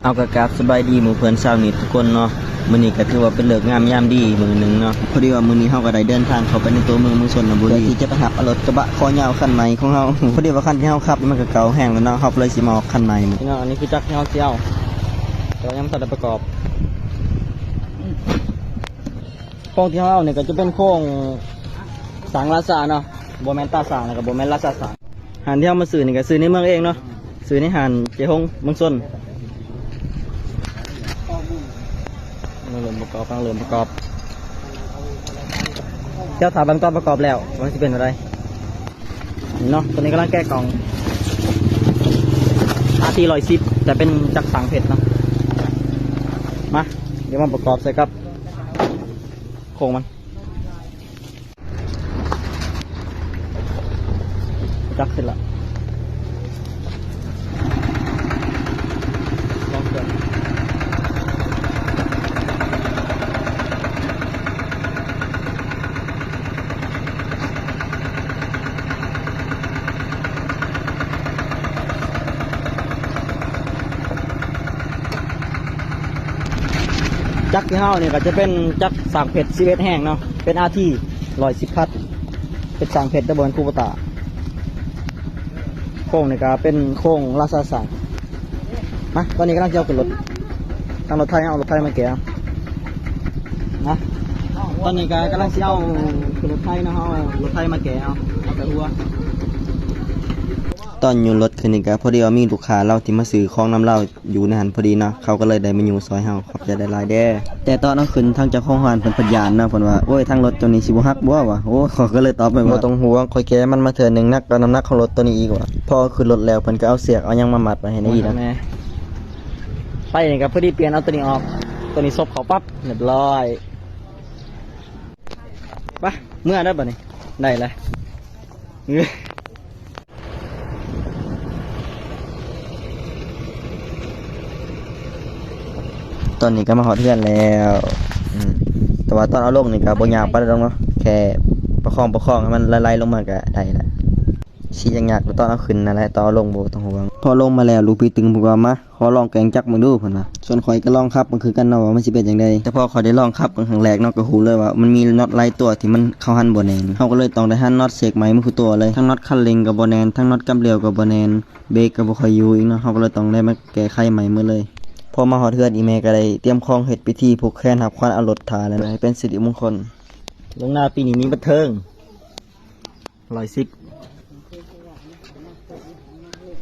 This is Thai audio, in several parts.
เอากระกราบสบายดีหมู่เพื่อนชาวนิดทุกคนเนาะมื้อนี้ก็ถือว่าเป็นฤกษ์งามยามดีมื้อหนึงเนาะพอดีว่ามื้อนี้เฮาก็ได้เดินทางเข้าไปในตัวเมืองชนบุรีที่จะไปหารถกระบะคอยาวคันใหม่ของเฮาพอดีว่าคันที่เฮาขับมันก็เก่าแห้งแล้วเนาะเฮาเลยสิมาเอาคันใหม่พี่น้องอันนี้คือจักรที่เฮาสิเอาแต่ยังบ่ทันได้ประกอบโครงที่เฮาเอาเนี่ยก็จะเป็นโครงสังราชาเนาะบ่แม่นตาสังแล้วก็บ่แม่นราชาสังหานที่เฮามาซื้อนี่ก็ซื้อในเมืองเองเนาะซื้อในหานเจฮงเมืองชนเริ่มประกอบเจ้าถามบางตอนประกอบแล้วว่าจะเป็นอะไรเนาะตอนนี้กำลังแก้กล่องRT110แต่เป็นจักรสังเพชรเนาะมาเดี๋ยวมาประกอบใส่กับโครงมันจักรเสร็จละลองเกินจักรที่เฮาเนี่ยก็จะเป็นจักรสางเพชร11แห้งเนาะเป็น RT110 พัดเป็นสางเพชรตะบนคูปตาโค้งนี่ก็เป็นโค้งราชาสังมาตอนนี้กำลังจะเอาขึ้นรถทางรถไทยเอารถไทยมาแกะนะตอนนี้ก็กำลังจะเอาขึ้นรถไทยนะฮะรถไทยมาแกะเอาแต่หัวตอนอยู่รถคืนนี้ก็พอดีว่ามีลูกค้าเราที่มาซื้อของน้ำเราอยู่ในหันพอดีเนาะเขาก็เลยได้มาอยู่ซอยเฮาขอบใจได้หลายแด้แต่ตอนนั้นขึ้นทางเจ้าของร้านเพิ่นพยานนะเพิ่นว่าโอ้ยทางรถตัวนี้สิบ่ฮักบ่วะโอ้เขาก็เลยตอบไปว่าบ่ต้องห่วงค่อยแก้มันมาเทื่อนึงนักก็น้ำหนักของรถตัวนี้อีกว่าพอขึ้นรถแล้วเพิ่นก็เอาเสือกเอาหยังมามัดไว้ให้ในอีกนะไปนี่ก็พอดีเปลี่ยนเอาตัวนี้ออกตัวนี้ซบเขาปั๊บเรียบร้อยไปเมื่อได้บัดนี้ได้เลยตอนนี้ก็มาหอเทือนแล้วแต่ว่าตอนเอาลงนี่ก็บ่ยากปานใดดอกเนาะแค่ประคองให้มันไหลๆลงมาก็ได้ละสิยากๆตอนเอาขึ้นนั่นแหละตอนเอาลงบ่ต้องห่วงพอลงมาแล้วลูกพี่ตึงบอกว่ามาขอลองแกงจักรมึงดูเพิ่นว่าส่วนข่อยก็ลองขับมันคือกันเนาะว่ามันสิเป็นจังได๋แต่พอข่อยได้ลองขับครั้งแรกเนาะก็ฮู้เลยว่ามันมีน็อตหลายตัวที่มันเข้าหันบ่แน่นเฮาก็เลยต้องได้หันน็อตเสกใหม่มันคือตัวเลยทั้งน็อตคันเร่งก็บ่แน่นทั้งน็อตกำเลี้ยวก็บ่แน่นเบรกก็บ่ค่อยอยู่อีกเนาะเฮาก็เลยต้องได้มาแก้ไขใหม่หมดเลยพอมาหอเทือนอีเมก็ได้เตรียมของเฮ็ดพิธีผูกแขนหับควันเอารถทาแล้วให้เป็นสิริมงคลลงหน้าปีนี้มีบันเทิง110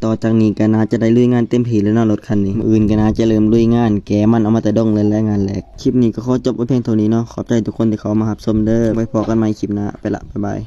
ต่อจากนี้ก็น่าจะได้ลุยงานเต็มที่แล้วเนาะรถคันนี้มื้ออื่นก็น่าจะเริ่มลุยงานแกมันเอามาแต่ดงเลยและงานแรกคลิปนี้ก็ขอจบไว้เพียงเท่านี้เนาะขอบใจทุกคนที่เข้ามารับชมเด้อไว้พบกันใหม่คลิปหน้าไปละบ๊ายบาย